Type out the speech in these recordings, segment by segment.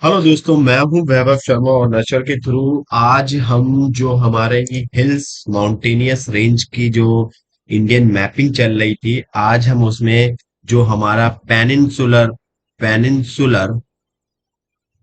Hello दोस्तों, मैं हूं वैभव शर्मा और नेचर के थ्रू आज हम जो हमारे ये हिल्स माउंटेनियस रेंज की जो इंडियन मैपिंग चल रही थी, आज हम उसमें जो हमारा पेनिनसुलर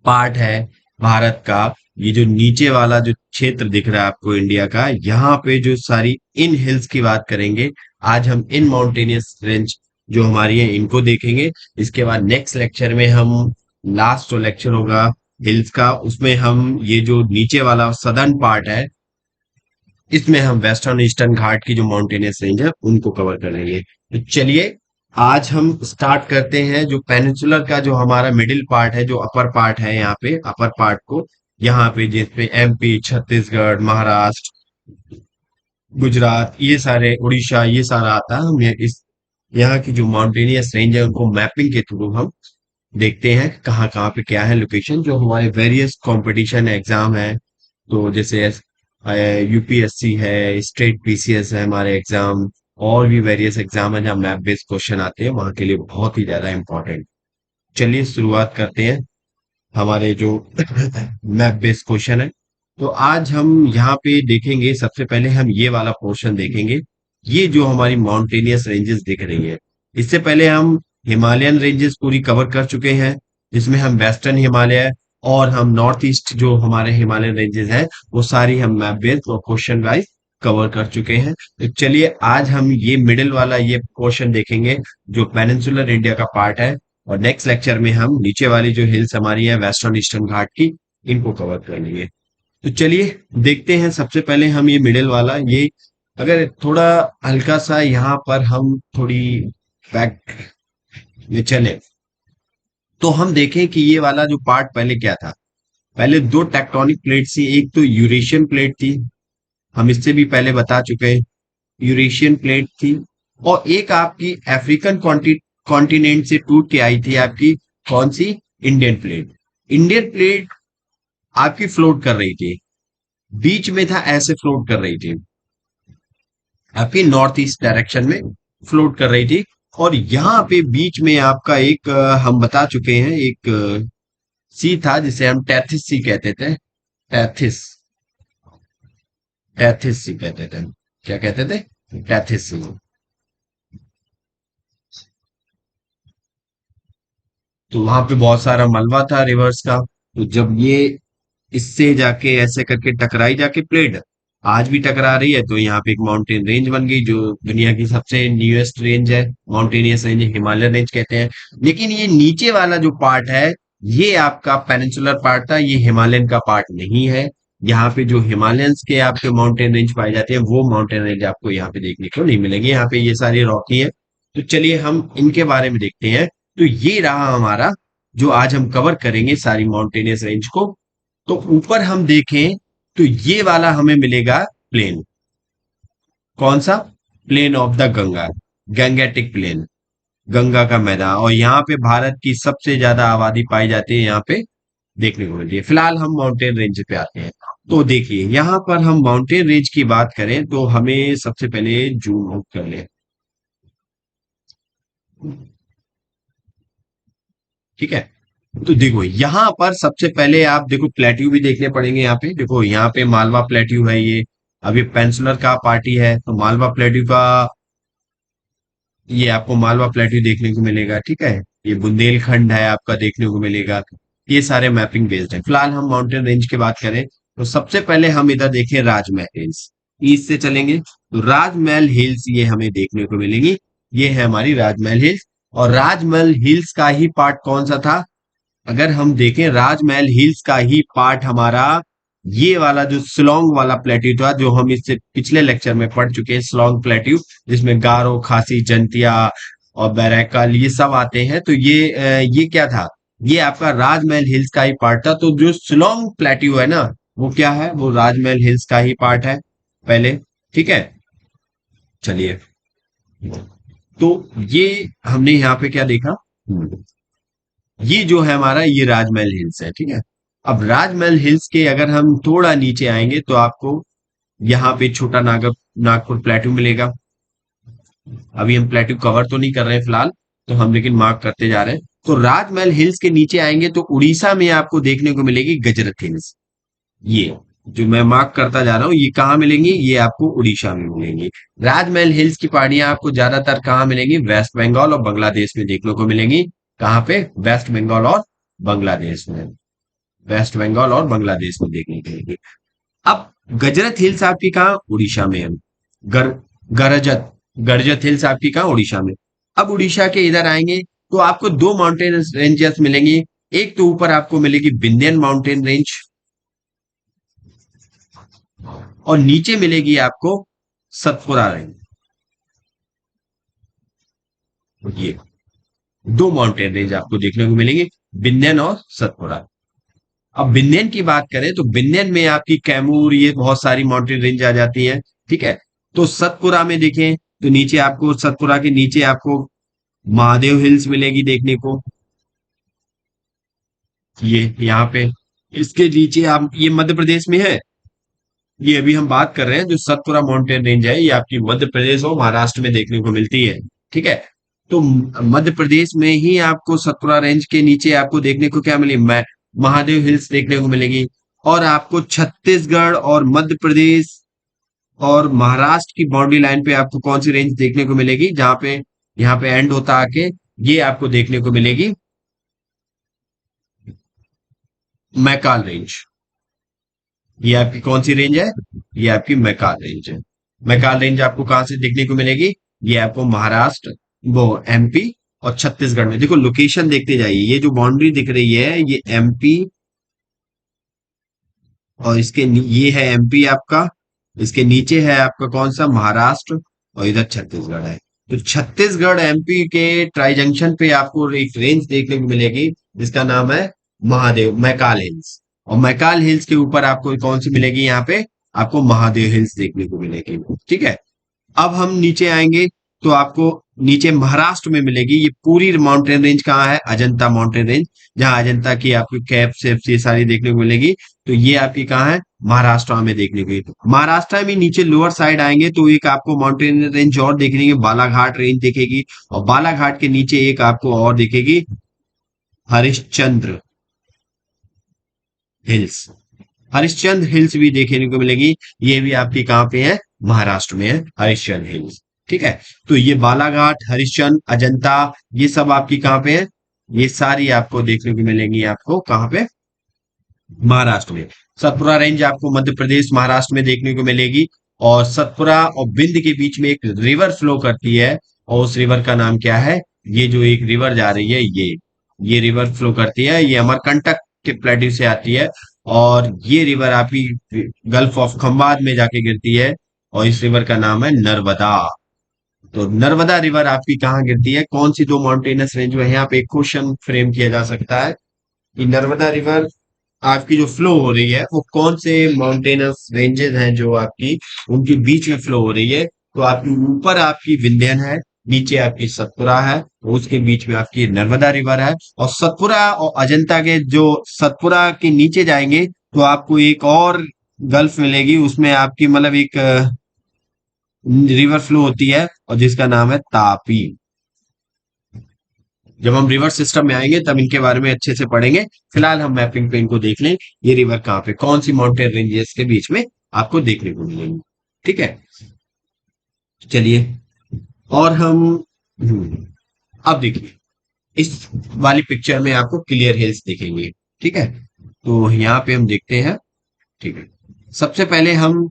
पार्ट है भारत का, ये जो नीचे वाला जो क्षेत्र दिख रहा है आपको इंडिया का, यहाँ पे जो सारी इन हिल्स की बात करेंगे। आज हम इन माउंटेनियस रेंज जो हमारी है इनको देखेंगे। इसके बाद नेक्स्ट लेक्चर में हम लास्ट जो लेक्चर होगा हिल्स का, उसमें हम ये जो नीचे वाला सदर्न पार्ट है, इसमें हम वेस्टर्न ईस्टर्न घाट की जो माउंटेनियस रेंज है उनको कवर कर लेंगे। तो चलिए आज हम स्टार्ट करते हैं। जो पेनिनसुलर का जो हमारा मिडिल पार्ट है, जो अपर पार्ट है, यहाँ पे अपर पार्ट को, यहाँ पे जिसपे एमपी, छत्तीसगढ़, महाराष्ट्र, गुजरात, ये सारे, उड़ीसा, ये सारा आता है। हम इस यहाँ की जो माउंटेनियस रेंज है उनको मैपिंग के थ्रू हम देखते हैं कहाँ कहाँ पे क्या है लोकेशन। जो हमारे वेरियस कंपटीशन एग्जाम है, तो जैसे यूपीएससी है, स्टेट पीसीएस है हमारे एग्जाम, और भी वेरियस एग्जाम है जहाँ मैप बेस्ड क्वेश्चन आते हैं, वहां के लिए बहुत ही ज्यादा इंपॉर्टेंट। चलिए शुरुआत करते हैं हमारे जो मैप बेस्ड क्वेश्चन है। तो आज हम यहाँ पे देखेंगे, सबसे पहले हम ये वाला पोर्शन देखेंगे। ये जो हमारी माउंटेनियस रेंजेस दिख रही है, इससे पहले हम हिमालयन रेंजेस पूरी कवर कर चुके हैं, जिसमें हम वेस्टर्न हिमालय और हम नॉर्थ ईस्ट जो हमारे हिमालयन रेंजेस हैं, वो सारी हम मैप बेस्ड और क्वेश्चन वाइज कवर कर चुके हैं। तो चलिए आज हम ये मिडिल वाला ये पोर्शन देखेंगे, जो पेनिनसुलर इंडिया का पार्ट है। और नेक्स्ट लेक्चर में हम नीचे वाली जो हिल्स हमारी है वेस्टर्न ईस्टर्न घाट की, इनको कवर कर लेंगे। तो चलिए देखते हैं। सबसे पहले हम ये मिडिल वाला, ये अगर थोड़ा हल्का सा यहाँ पर हम थोड़ी बैक में चले, तो हम देखें कि ये वाला जो पार्ट पहले क्या था। पहले दो टेक्टोनिक प्लेट थी, एक तो यूरेशियन प्लेट थी, हम इससे भी पहले बता चुके हैं, यूरेशियन प्लेट थी। और एक आपकी अफ्रीकन कॉन्टिनेंट से टूट के आई थी आपकी, कौन सी, इंडियन प्लेट। इंडियन प्लेट आपकी फ्लोट कर रही थी, बीच में था, ऐसे फ्लोट कर रही थी आपकी नॉर्थ ईस्ट डायरेक्शन में फ्लोट कर रही थी। और यहाँ पे बीच में आपका एक हम बता चुके हैं, एक सी था जिसे हम टैथिस सी कहते थे। टैथिस, टैथिस सी कहते थे। क्या कहते थे? टैथिस सी। तो वहां पे बहुत सारा मलबा था रिवर्स का। तो जब ये इससे जाके ऐसे करके टकराई जाके प्लेट, आज भी टकरा रही है, तो यहाँ पे एक माउंटेन रेंज बन गई जो दुनिया की सबसे न्यूएस्ट रेंज है, माउंटेनियस रेंज, हिमालय रेंज कहते हैं। लेकिन ये नीचे वाला जो पार्ट है, ये आपका पेनिनसुलर पार्ट था, ये हिमालयन का पार्ट नहीं है। यहाँ पे जो हिमालयंस के आपके माउंटेन रेंज पाए जाते हैं, वो माउंटेन रेंज आपको यहाँ पे देखने को नहीं मिलेंगे। यहाँ पे ये सारी रॉकी है। तो चलिए हम इनके बारे में देखते हैं। तो ये रहा हमारा, जो आज हम कवर करेंगे सारी माउंटेनियस रेंज को। तो ऊपर हम देखें तो ये वाला हमें मिलेगा प्लेन, कौन सा, plain of the Ganga, Gangetic plain, Ganga का मैदान। और यहाँ पे भारत की सबसे ज्यादा आबादी पाई जाती है, यहाँ पे देखने को मिलती है। फिलहाल हम माउंटेन रेंज पे आते हैं। तो देखिए यहाँ पर हम माउंटेन रेंज की बात करें तो हमें सबसे पहले जूम आउट कर ले, ठीक है। तो देखो यहाँ पर सबसे पहले आप देखो प्लेट्यू भी देखने पड़ेंगे। यहाँ पे देखो, यहाँ पे मालवा प्लेट्यू है ये। अब ये पेंसुलर का पार्टी है, तो मालवा प्लेट्यू का, ये आपको मालवा प्लेट्यू देखने को मिलेगा, ठीक है। ये बुंदेलखंड है आपका, देखने को मिलेगा। ये सारे मैपिंग बेस्ड है। फिलहाल हम माउंटेन रेंज की बात करें तो सबसे पहले हम इधर देखें राजमहल हिल्स। ईस्ट से चलेंगे तो राजमहल हिल्स ये हमें देखने को मिलेंगी। ये है हमारी राजमहल हिल्स। और राजमहल हिल्स का ही पार्ट कौन सा था, अगर हम देखें राजमहल हिल्स का ही पार्ट हमारा ये वाला जो शिलोंग वाला प्लेट्यू था, जो हम इससे पिछले लेक्चर में पढ़ चुके हैं, शिलोंग प्लेट्यू, जिसमें गारो, खासी, जंतिया और बैरकल ये सब आते हैं। तो ये क्या था, ये आपका राजमहल हिल्स का ही पार्ट था। तो जो शिलोंग प्लेट्यू है ना, वो क्या है, वो राजमहल हिल्स का ही पार्ट है पहले, ठीक है। चलिए, तो ये हमने यहाँ पे क्या देखा, ये जो है हमारा, ये राजमहल हिल्स है, ठीक है। अब राजमहल हिल्स के अगर हम थोड़ा नीचे आएंगे तो आपको यहाँ पे छोटा नागपुर प्लेट्यू मिलेगा। अभी हम प्लेट्यू कवर तो नहीं कर रहे हैं फिलहाल। तो हम लेकिन मार्क करते जा रहे हैं। तो राजमहल हिल्स के नीचे आएंगे तो उड़ीसा में आपको देखने को मिलेगी गजरत हिल्स। ये जो मैं मार्क करता जा रहा हूँ, ये कहाँ मिलेंगी? ये आपको उड़ीसा में मिलेंगी। राजमहल हिल्स की पहाड़ियां आपको ज्यादातर कहाँ मिलेंगी? वेस्ट बंगाल और बांग्लादेश में देखने को मिलेंगी। कहाँ पे? वेस्ट बंगाल और बांग्लादेश में। वेस्ट बंगाल और बांग्लादेश में देखने को मिलेंगी। अब गजरत हिल्स आपकी कहाँ? उड़ीसा में है। गर गरजत गरजत हिल्स आपकी कहाँ? उड़ीसा में। अब उड़ीसा के इधर आएंगे तो आपको दो माउंटेन रेंजेस मिलेंगी। एक तो ऊपर आपको मिलेगी विंध्यन माउंटेन रेंज, और नीचे मिलेगी आपको सतपुरा रेंज। ये दो माउंटेन रेंज आपको देखने को मिलेंगे, विंध्यन और सतपुरा। अब विंध्यन की बात करें तो विंध्यन में आपकी कैमूर, ये बहुत सारी माउंटेन रेंज आ जाती है। ठीक है। तो सतपुरा में देखें तो नीचे आपको, सतपुरा के नीचे आपको महादेव हिल्स मिलेगी देखने को। ये यहाँ पे, इसके नीचे आप, ये मध्य प्रदेश में है। ये अभी हम बात कर रहे हैं जो सतपुरा माउंटेन रेंज है, ये आपकी मध्य प्रदेश और महाराष्ट्र में देखने को मिलती है। ठीक है। तो मध्य प्रदेश में ही आपको सतपुरा रेंज के नीचे आपको देखने को क्या मिली? महादेव हिल्स देखने को मिलेगी। और आपको छत्तीसगढ़ और मध्य प्रदेश और महाराष्ट्र की बाउंड्री लाइन पे आपको कौन सी रेंज देखने को मिलेगी? जहां पे यहाँ पे एंड होता आके, ये आपको देखने को मिलेगी मैकाल रेंज। ये आपकी कौन सी रेंज है? ये आपकी मैकाल रेंज है। मैकाल रेंज आपको कहां से देखने को मिलेगी? ये आपको महाराष्ट्र, वो एमपी और छत्तीसगढ़ में। देखो लोकेशन देखते जाइए, ये जो बाउंड्री दिख रही है ये एमपी, और ये है एमपी आपका, इसके नीचे है आपका कौन सा? महाराष्ट्र, और इधर छत्तीसगढ़ है। तो छत्तीसगढ़ एमपी के ट्राई जंक्शन पे आपको एक रेंज देखने को मिलेगी जिसका नाम है महादेव मैकाल हिल्स। और मैकाल हिल्स के ऊपर आपको कौन सी मिलेगी? यहाँ पे आपको महादेव हिल्स देखने को मिलेगी। ठीक है। अब हम नीचे आएंगे तो आपको नीचे महाराष्ट्र में मिलेगी ये पूरी माउंटेन रेंज। कहाँ है? अजंता माउंटेन रेंज, जहां अजंता की आपको कैप शेप ये सारी देखने को मिलेगी। तो ये आपकी कहाँ है? महाराष्ट्र में देखने को मिलेगी। महाराष्ट्र में नीचे लोअर साइड आएंगे तो एक आपको माउंटेन रेंज और देखने की बालाघाट रेंज दिखेगी, और बालाघाट के नीचे एक आपको और दिखेगी हरिश्चंद्र हिल्स। हरिश्चंद्र हिल्स भी देखने को मिलेगी। ये भी आपकी कहाँ पे है? महाराष्ट्र में है हरिश्चंद्र हिल्स। ठीक है। तो ये बालाघाट, हरिश्चंद्र, अजंता, ये सब आपकी कहाँ पे है? ये सारी आपको देखने को मिलेंगी। आपको कहाँ पे? महाराष्ट्र में। सतपुरा रेंज आपको मध्य प्रदेश महाराष्ट्र में देखने को मिलेगी। और सतपुरा और बिंद के बीच में एक रिवर फ्लो करती है, और उस रिवर का नाम क्या है? ये जो एक रिवर जा रही है, ये रिवर फ्लो करती है, ये अमरकंटक के प्लेट्यू से आती है। और ये रिवर आपकी गल्फ ऑफ खंबात में जाके गिरती है, और इस रिवर का नाम है नर्मदा। तो नर्मदा रिवर आपकी कहाँ गिरती है? कौन सी दो माउंटेनस रेंज में? यहाँ पे एक क्वेश्चन फ्रेम किया जा सकता है कि नर्मदा रिवर आपकी जो फ्लो हो रही है वो कौन से माउंटेनस रेंजेस हैं जो आपकी उनके बीच में फ्लो हो रही है? तो आपकी ऊपर आपकी विंध्यन है, नीचे आपकी सतपुरा है, उसके बीच में आपकी नर्मदा रिवर है। और सतपुरा और अजंता के जो, सतपुरा के नीचे जाएंगे तो आपको एक और गल्फ मिलेगी, उसमें आपकी मतलब एक रिवर फ्लो होती है, और जिसका नाम है तापी। जब हम रिवर सिस्टम में आएंगे तब इनके बारे में अच्छे से पढ़ेंगे। फिलहाल हम मैपिंग पे इनको देख लें, ये रिवर कहाँ पे, कौन सी माउंटेन रेंजेस के बीच में आपको देखने को मिलेंगी। ठीक है। चलिए, और हम अब देखिए, इस वाली पिक्चर में आपको क्लियर हिल्स दिखेंगे। ठीक है। तो यहाँ पे हम देखते हैं। ठीक है। सबसे पहले हम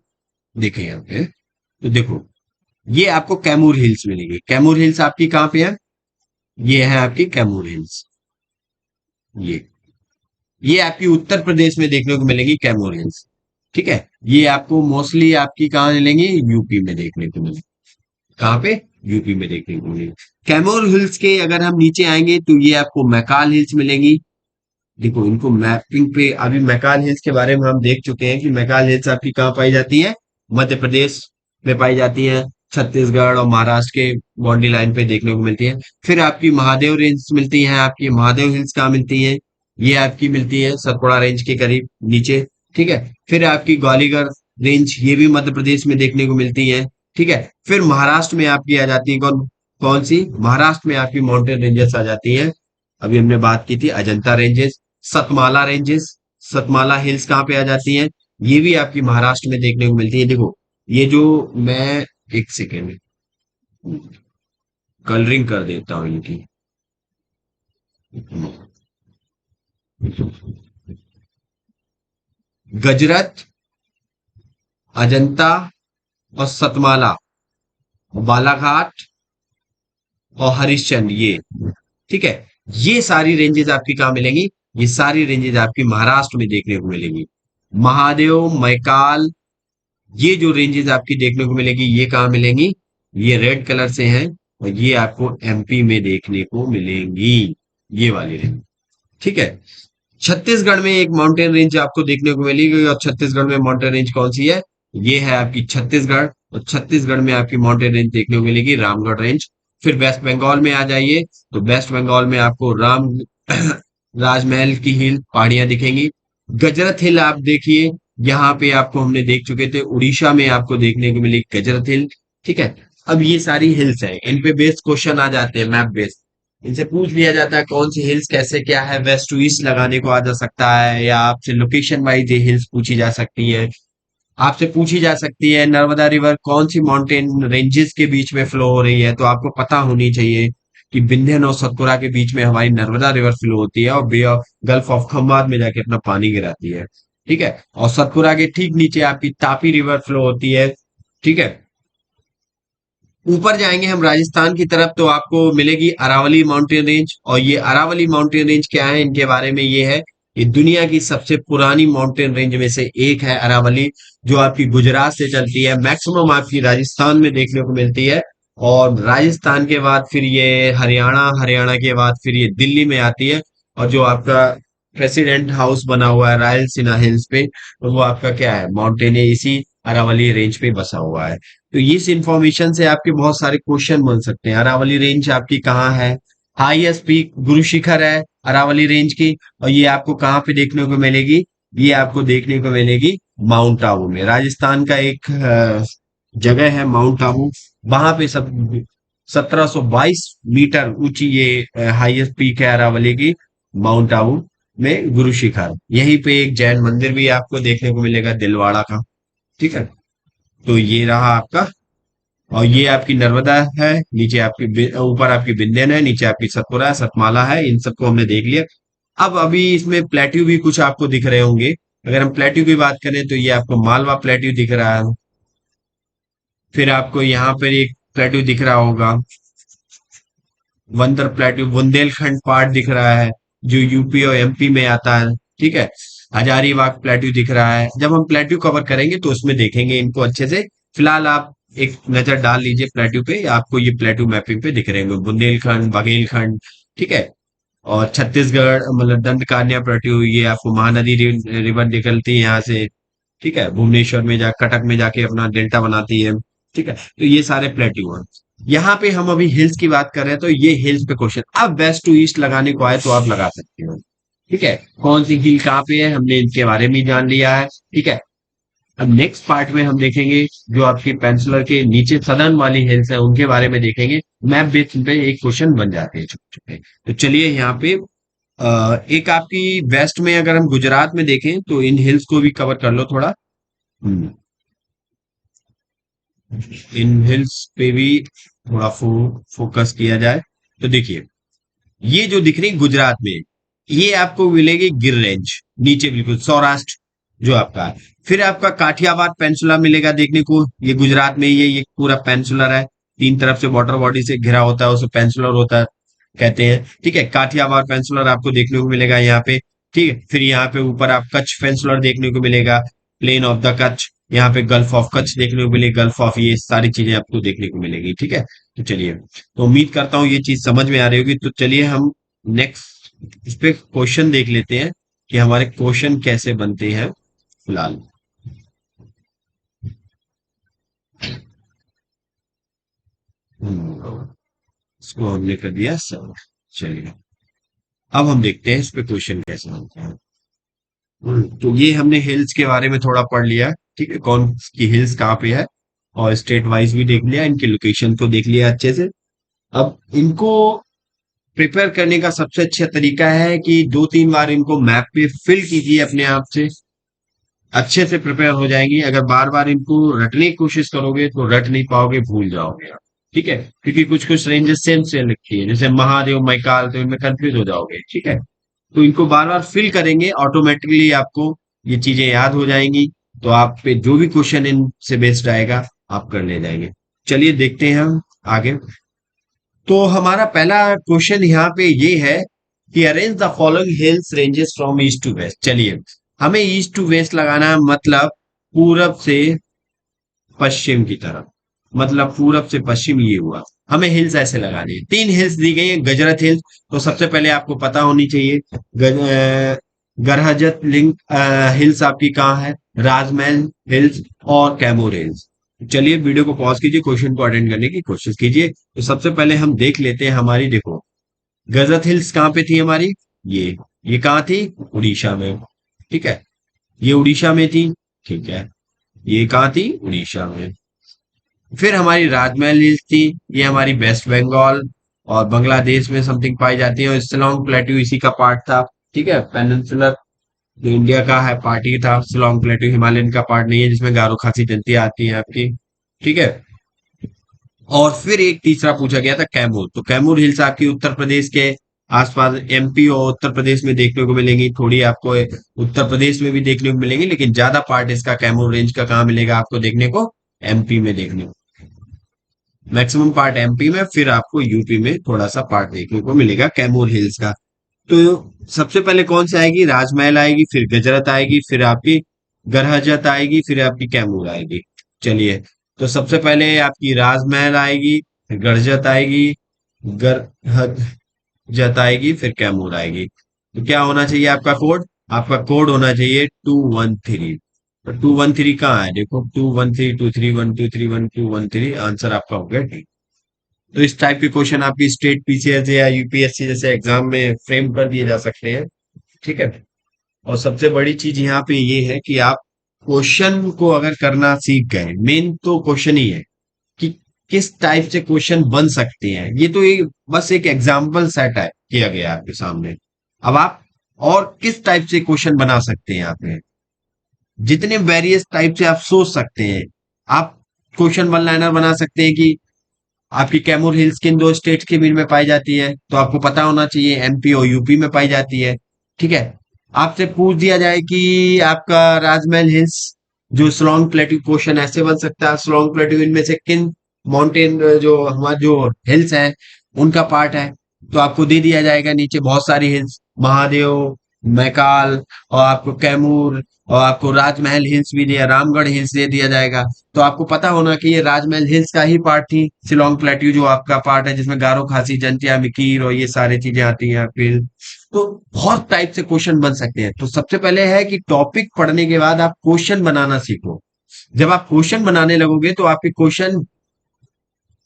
देखें यहाँ पे, तो देखो ये आपको कैमूर हिल्स मिलेगी। कैमूर हिल्स आपकी कहाँ पे है? ये है आपकी कैमूर हिल्स। ये ये आपकी उत्तर प्रदेश में देखने को मिलेगी कैमूर हिल्स। ठीक है। ये आपको मोस्टली आपकी कहाँ मिलेंगी? यूपी में देखने को मिलेगी। कहाँ पे? यूपी में देखने को मिलेगी। कैमूर हिल्स के अगर हम नीचे आएंगे तो ये आपको मैकाल हिल्स मिलेंगी। देखो इनको मैपिंग पे, अभी मैकाल हिल्स के बारे में हम देख चुके हैं कि मैकाल हिल्स आपकी कहाँ पाई जाती है? मध्य प्रदेश में पाई जाती है, छत्तीसगढ़ और महाराष्ट्र के बाउंड्री लाइन पे देखने को मिलती है। फिर आपकी महादेव रेंज मिलती है। आपकी महादेव हिल्स कहाँ मिलती है? ये आपकी मिलती है सतपुड़ा रेंज के करीब नीचे। ठीक है। फिर आपकी ग्वालियर रेंज, ये भी मध्य प्रदेश में देखने को मिलती है। ठीक है। फिर महाराष्ट्र में आपकी आ जाती है कौन? कौन सी? महाराष्ट्र में आपकी माउंटेन रेंजेस आ जाती है। अभी हमने बात की थी Ajanta ranges, Satmala ranges. Satmala hills कहाँ पे आ जाती हैं? ये भी आपकी महाराष्ट्र में देखने को मिलती है। देखो, ये जो मैं, एक सेकेंड, कलरिंग कर देता हूँ इनकी। गजरत, अजंता और सतमाला, बालाघाट और हरिश्चंद्र, ये ठीक है। ये सारी रेंजेस आपकी कहाँ मिलेंगी? ये सारी रेंजेस आपकी महाराष्ट्र में देखने को मिलेंगी। महादेव, मैकाल, ये जो रेंजेस आपकी देखने को मिलेगी, ये कहाँ मिलेंगी? ये रेड कलर से हैं और ये आपको एमपी में देखने को मिलेंगी, ये वाली रेंज। ठीक है। छत्तीसगढ़ में एक माउंटेन रेंज आपको देखने को मिलेगी, और छत्तीसगढ़ में माउंटेन रेंज कौन सी है? ये है आपकी छत्तीसगढ़, और छत्तीसगढ़ में आपकी माउंटेन रेंज देखने को मिलेगी रामगढ़ रेंज। फिर वेस्ट बंगाल में आ जाइए, तो वेस्ट बंगाल में आपको राम राजमहल की हिल पहाड़ियां दिखेंगी। गजरत हिल आप देखिए, यहाँ पे आपको हमने देख चुके थे, उड़ीसा में आपको देखने को मिली गजरत हिल। ठीक है। अब ये सारी हिल्स हैं, इन पे बेस्ड क्वेश्चन आ जाते हैं, मैप बेस्ड। इनसे पूछ लिया जाता है कौन सी हिल्स कैसे क्या है, वेस्ट टू ईस्ट लगाने को आ जा सकता है, या आपसे लोकेशन वाइज ये हिल्स पूछी जा सकती है। आपसे पूछी जा सकती है नर्मदा रिवर कौन सी माउंटेन रेंजेस के बीच में फ्लो हो रही है, तो आपको पता होनी चाहिए कि विंध्यन और सतपुरा के बीच में हमारी नर्मदा रिवर फ्लो होती है, और बे ऑफ गल्फ ऑफ खम्बात में जाके अपना पानी गिराती है। ठीक है। और सतपुरा के ठीक नीचे आपकी तापी रिवर फ्लो होती है। ठीक है। ऊपर जाएंगे हम राजस्थान की तरफ, तो आपको मिलेगी अरावली माउंटेन रेंज, और ये अरावली माउंटेन रेंज क्या है, इनके बारे में ये है, ये दुनिया की सबसे पुरानी माउंटेन रेंज में से एक है अरावली, जो आपकी गुजरात से चलती है, मैक्सिमम आपकी राजस्थान में देखने को मिलती है। और राजस्थान के बाद फिर ये हरियाणा, हरियाणा के बाद फिर ये दिल्ली में आती है। और जो आपका प्रेसिडेंट हाउस बना हुआ है रायलसीना हिल्स पे, तो वो आपका क्या है, माउंटेन है, इसी अरावली रेंज पे बसा हुआ है। तो इस इंफॉर्मेशन से आपके बहुत सारे क्वेश्चन बन सकते हैं। अरावली रेंज आपकी कहाँ है? हाईएस्ट पीक गुरु शिखर है अरावली रेंज की, और ये आपको कहाँ पे देखने को मिलेगी? ये आपको देखने को मिलेगी माउंट आबू में। राजस्थान का एक जगह है माउंट आबू, वहां पे सब 1722 मीटर ऊंची ये हाईएस्ट पीक है अरावली की, माउंट आबू में गुरु शिखर। यहीं पे एक जैन मंदिर भी आपको देखने को मिलेगा दिलवाड़ा का। ठीक है। तो ये रहा आपका, और ये आपकी नर्मदा है, नीचे आपकी ऊपर आपकी विंध्यन है, नीचे आपकी सतपुरा है, सतमाला है, इन सबको हमने देख लिया। अब अभी इसमें प्लेट्यू भी कुछ आपको दिख रहे होंगे। अगर हम प्लेट्यू की बात करें, तो ये आपको मालवा प्लेट्यू दिख रहा है। फिर आपको यहाँ पर एक प्लेट्यू दिख रहा होगा, वंदर प्लेट्यू, बुंदेलखंड पार्ट दिख रहा है, जो यूपी और एमपी में आता है। ठीक है। हजारीबाग प्लेट्यू दिख रहा है। जब हम प्लेट्यू कवर करेंगे तो उसमें देखेंगे इनको अच्छे से। फिलहाल आप एक नजर डाल लीजिए प्लेट्यू पे, आपको ये प्लेट्यू मैपिंग पे दिख रहे होंगे, बुंदेलखंड, बघेलखंड। ठीक है। और छत्तीसगढ़ मतलब दंडकारण्य प्लेट्यू, ये आपको महानदी रिवर निकलती है यहाँ से। ठीक है। भुवनेश्वर में जा कटक में जाके अपना डेल्टा बनाती है। ठीक है। तो ये सारे प्लेट्यू हैं। यहाँ पे हम अभी हिल्स की बात कर रहे हैं, तो ये हिल्स पे क्वेश्चन, अब वेस्ट टू ईस्ट लगाने को आए तो आप लगा सकते हो। ठीक है। कौन सी हिल कहाँ पे है, हमने इनके बारे में जान लिया है। ठीक है। अब नेक्स्ट पार्ट में हम देखेंगे जो आपकी पेंसिलर के नीचे सदर्न वाली हिल्स है, उनके बारे में देखेंगे। मैप बेस पे एक क्वेश्चन बन जाते हैं छोटे छोटे। तो चलिए यहाँ पे एक आपकी वेस्ट में अगर हम गुजरात में देखें, तो इन हिल्स को भी कवर कर लो थोड़ा। हम्म, इन हिल्स पे भी थोड़ा फोकस किया जाए, तो देखिए, ये जो दिख रही गुजरात में, ये आपको मिलेगी गिर रेंज, नीचे बिल्कुल सौराष्ट्र जो आपका है। फिर आपका काठियावाड़ पेंसुला मिलेगा देखने को, ये गुजरात में ही है, ये पूरा पेंसुलर है, तीन तरफ से वाटर बॉडी से घिरा होता है, उसे पेंसुलर होता है कहते हैं। ठीक है। काठियावाड़ पेंसुलर आपको देखने को मिलेगा यहाँ पे। ठीक है। फिर यहाँ पे ऊपर आप कच्छ पेंसुलर देखने को मिलेगा, प्लेन ऑफ द कच्छ। यहाँ पे गल्फ ऑफ कच्छ देखने को मिलेगी, गल्फ ऑफ, ये सारी चीजें आपको देखने को मिलेगी। ठीक है। तो चलिए, तो उम्मीद करता हूँ ये चीज समझ में आ रही होगी। तो चलिए हम नेक्स्ट इस पे क्वेश्चन देख लेते हैं कि हमारे क्वेश्चन कैसे बनते हैं। फिलहाल इसको हमने कर दिया सब। चलिए, अब हम देखते हैं इस पे क्वेश्चन कैसे बनते हैं। तो ये हमने हिल्स के बारे में थोड़ा पढ़ लिया। ठीक है। कौन की हिल्स कहाँ पे है, और स्टेट वाइज भी देख लिया, इनकी लोकेशन को देख लिया अच्छे से। अब इनको प्रिपेयर करने का सबसे अच्छा तरीका है कि 2-3 बार इनको मैप पे फिल कीजिए अपने आप से, अच्छे से प्रिपेयर हो जाएंगी। अगर बार बार इनको रटने की कोशिश करोगे तो रट नहीं पाओगे, भूल जाओगे आप। ठीक है, क्योंकि कुछ कुछ रेंजेस सेम सेम लिखती है, जैसे महादेव मैकाल, तो इनमें कंफ्यूज हो जाओगे। ठीक है, तो इनको बार बार फिल करेंगे, ऑटोमेटिकली आपको ये चीजें याद हो जाएंगी। तो आप पे जो भी क्वेश्चन इनसे बेस्ड आएगा आप कर ले जाएंगे। चलिए देखते हैं हम आगे। तो हमारा पहला क्वेश्चन यहाँ पे ये है कि arrange the following hills ranges from east to west. चलिए, हमें ईस्ट टू वेस्ट लगाना है, मतलब पूरब से पश्चिम की तरफ, मतलब पूरब से पश्चिम ये हुआ। हमें हिल्स ऐसे लगानी है। 3 हिल्स दी गई है, गजरत हिल्स। तो सबसे पहले आपको पता होनी चाहिए गरहजत लिंक हिल्स आपकी कहाँ है, राजमहल हिल्स और कैमूर हिल्स। चलिए वीडियो को पॉज कीजिए, क्वेश्चन को अटेंड करने की कोशिश कीजिए। तो सबसे पहले हम देख लेते हैं हमारी, देखो गजरत हिल्स कहाँ पे थी हमारी, ये कहाँ थी, उड़ीसा में। ठीक है, ये उड़ीसा में थी। ठीक है, ये कहाँ थी, उड़ीसा में। फिर हमारी राजमहल हिल्स थी, ये हमारी वेस्ट बंगाल और बांग्लादेश में समथिंग पाई जाती है, और शिलोंग प्लेट्यू इसी का पार्ट था। ठीक है, पेनिनसुलर जो इंडिया का है पार्ट ही था, शिलोंग प्लेट्यू हिमालयन का पार्ट नहीं है, जिसमें गारो खासी जनतियां आती हैं आपकी। ठीक है, और फिर एक तीसरा पूछा गया था कैमूर। तो कैमूर हिल्स आपकी उत्तर प्रदेश के आसपास, एमपी और उत्तर प्रदेश में देखने को मिलेंगी। थोड़ी आपको उत्तर प्रदेश में भी देखने को मिलेंगी, लेकिन ज्यादा पार्ट इसका कैमूर रेंज का कहाँ मिलेगा आपको देखने को, एमपी में देखने को, मैक्सिमम पार्ट एमपी में, फिर आपको यूपी में थोड़ा सा पार्ट देखने को मिलेगा कैमूर हिल्स का। तो सबसे पहले कौन सी आएगी, राजमहल आएगी, फिर गजरत आएगी, फिर आपकी गरहजत आएगी, फिर आपकी कैमूर आएगी। चलिए, तो सबसे पहले आपकी राजमहल आएगी, फिर गरजत आएगी, गरहजत आएगी, फिर कैमूर आएगी। तो क्या होना चाहिए आपका कोड, आपका कोड होना चाहिए 213। तो 213 कहाँ है, देखो 213, 231, 231, 213, आंसर आपका हो गया डी। तो इस टाइप के क्वेश्चन आपकी स्टेट पीसीएस या यूपीएससी जैसे एग्जाम में फ्रेम कर दिए जा सकते हैं। ठीक है, और सबसे बड़ी चीज यहाँ पे ये है कि आप क्वेश्चन को अगर करना सीख गए, मेन तो क्वेश्चन ही है कि किस टाइप से क्वेश्चन बन सकते हैं। ये तो एक बस एक एग्जाम्पल सेट है किया गया है आपके सामने। अब आप और किस टाइप से क्वेश्चन बना सकते हैं यहाँ पे, जितने वेरियस टाइप से आप सोच सकते हैं। आप क्वेश्चन वन लाइनर बना सकते हैं कि आपकी कैमूर हिल्स किन दो स्टेट्स के बीच में पाई जाती है, तो आपको पता होना चाहिए एमपी और यूपी में पाई जाती है। ठीक है, आपसे पूछ दिया जाए कि आपका राजमहल हिल्स जो स्लोंग प्लेट्यू, क्वेश्चन ऐसे बन सकता है स्लोंग प्लेट्यू इनमें से किन माउंटेन जो हमारे जो हिल्स है उनका पार्ट है। तो आपको दे दिया जाएगा नीचे बहुत सारी हिल्स, महादेव, मैकाल, और आपको कैमूर, और आपको राजमहल हिल्स भी दिया, रामगढ़ हिल्स दे दिया जाएगा। तो आपको पता होना कि ये राजमहल हिल्स का ही पार्ट थी, शिलोंग प्लेट्यू जो आपका पार्ट है, जिसमें गारो खासी जंतिया मिकीर और ये सारी चीजें आती हैं फिर। तो बहुत टाइप से क्वेश्चन बन सकते हैं। तो सबसे पहले है कि टॉपिक पढ़ने के बाद आप क्वेश्चन बनाना सीखो। जब आप क्वेश्चन बनाने लगोगे तो आपके क्वेश्चन,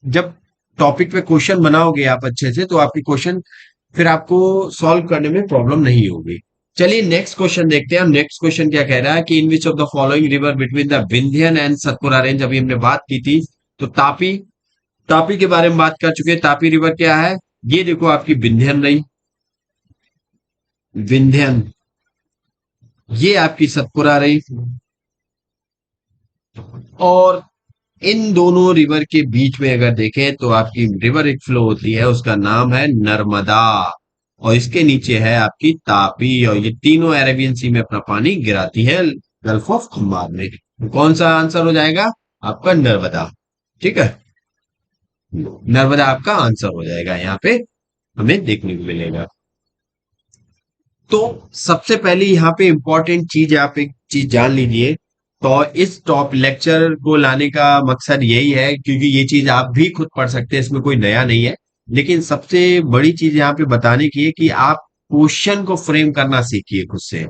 जब टॉपिक पे क्वेश्चन बनाओगे आप अच्छे से, तो आपकी क्वेश्चन फिर आपको सॉल्व करने में प्रॉब्लम नहीं होगी। चलिए नेक्स्ट क्वेश्चन देखते हैं। हम नेक्स्ट क्वेश्चन क्या कह रहा है कि in which of the following river between the Vindhyan and Satpura range, अभी हमने बात की थी। तो तापी, तापी के बारे में बात कर चुके हैं। तापी रिवर क्या है, ये देखो आपकी विंध्यन रही, विंध्यन, ये आपकी सतपुरा रही, और इन दोनों रिवर के बीच में अगर देखें तो आपकी रिवर एक फ्लो होती है, उसका नाम है नर्मदा, और इसके नीचे है आपकी तापी, और ये तीनों अरेबियन सी में अपना पानी गिराती है गल्फ ऑफ खम्बात में। तो कौन सा आंसर हो जाएगा आपका, नर्मदा। ठीक है, नर्मदा आपका आंसर हो जाएगा, यहाँ पे हमें देखने को मिलेगा। तो सबसे पहले यहाँ पे इंपॉर्टेंट चीज, आप एक चीज जान लीजिए। तो इस टॉप लेक्चर को लाने का मकसद यही है, क्योंकि ये चीज आप भी खुद पढ़ सकते हैं, इसमें कोई नया नहीं है। लेकिन सबसे बड़ी चीज यहाँ पे बताने की है कि आप क्वेश्चन को फ्रेम करना सीखिए खुद से,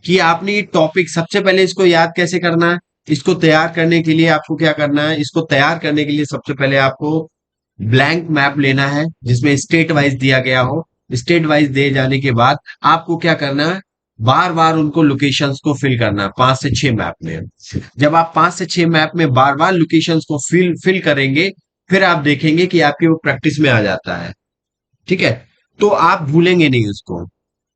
कि आपने ये टॉपिक सबसे पहले इसको याद कैसे करना है। इसको तैयार करने के लिए आपको क्या करना है, इसको तैयार करने के लिए सबसे पहले आपको ब्लैंक मैप लेना है जिसमें स्टेट वाइज दिया गया हो। स्टेट वाइज दे जाने के बाद आपको क्या करना है, बार बार उनको लोकेशंस को फिल करना है, 5 से 6 मैप में। जब आप 5 से 6 मैप में बार बार लोकेशंस को फिल फिल करेंगे, फिर आप देखेंगे कि आपके वो प्रैक्टिस में आ जाता है। ठीक है, तो आप भूलेंगे नहीं उसको।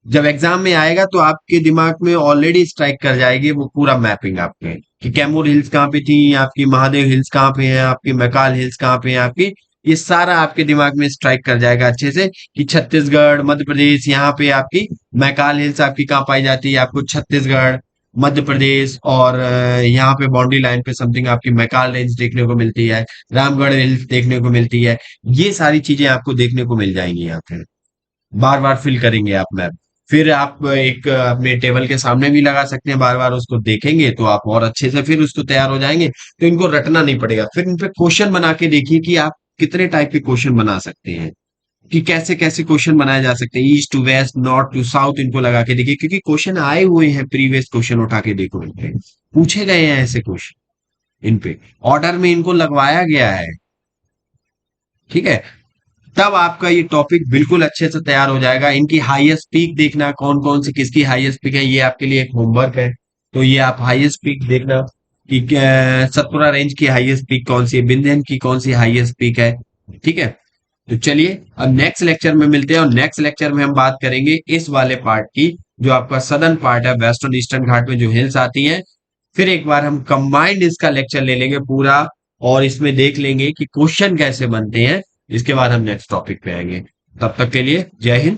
जब एग्जाम में आएगा तो आपके दिमाग में ऑलरेडी स्ट्राइक कर जाएगी वो पूरा मैपिंग आपके, कि कैमूर हिल्स कहाँ पे थी, आपकी महादेव हिल्स कहाँ पे है, आपकी मैकाल हिल्स कहाँ पे है आपकी। ये सारा आपके दिमाग में स्ट्राइक कर जाएगा अच्छे से, कि छत्तीसगढ़ मध्य प्रदेश यहाँ पे आपकी मैकाल हिल्स आपकी कहाँ पाई जाती है, आपको छत्तीसगढ़ मध्य प्रदेश और यहाँ पे बाउंड्री लाइन पे समथिंग आपकी मैकाल रेंज देखने को मिलती है, रामगढ़ हिल्स देखने को मिलती है। ये सारी चीजें आपको देखने को मिल जाएंगी यहाँ पे। बार बार फिल करेंगे आप मैप। फिर आप एक अपने टेबल के सामने भी लगा सकते हैं, बार बार उसको देखेंगे तो आप और अच्छे से फिर उसको तैयार हो जाएंगे, तो इनको रटना नहीं पड़ेगा। फिर इन पे क्वेश्चन बना के देखिए कि आप कितने टाइप के क्वेश्चन बना सकते हैं, कि कैसे कैसे क्वेश्चन बनाए जा सकते हैं, east to west north to south, इनको लगा के देखिए, क्योंकि क्वेश्चन आए हुए हैं, प्रीवियस क्वेश्चन उठा के देखो, इन पे पूछे गए हैं ऐसे क्वेश्चन, इन पे ऑर्डर में इनको लगवाया गया है। ठीक है, तब आपका ये टॉपिक बिल्कुल अच्छे से तैयार हो जाएगा। इनकी हाईएस्ट पीक देखना, कौन कौन सी किसकी हाईएस्ट पीक है, ये आपके लिए एक होमवर्क है। तो ये आप हाईएस्ट पीक देखना कि सतपुरा रेंज की हाईएस्ट पीक कौन सी है, विंध्यन की कौन सी हाईएस्ट पीक है। ठीक है, तो चलिए अब नेक्स्ट लेक्चर में मिलते हैं, और नेक्स्ट लेक्चर में हम बात करेंगे इस वाले पार्ट की, जो आपका सदर्न पार्ट है, वेस्टर्न ईस्टर्न घाट में जो हिल्स आती हैं। फिर एक बार हम कंबाइंड इसका लेक्चर ले लेंगे पूरा, और इसमें देख लेंगे कि क्वेश्चन कैसे बनते हैं। इसके बाद हम नेक्स्ट टॉपिक पे आएंगे। तब तक के लिए जय हिंद।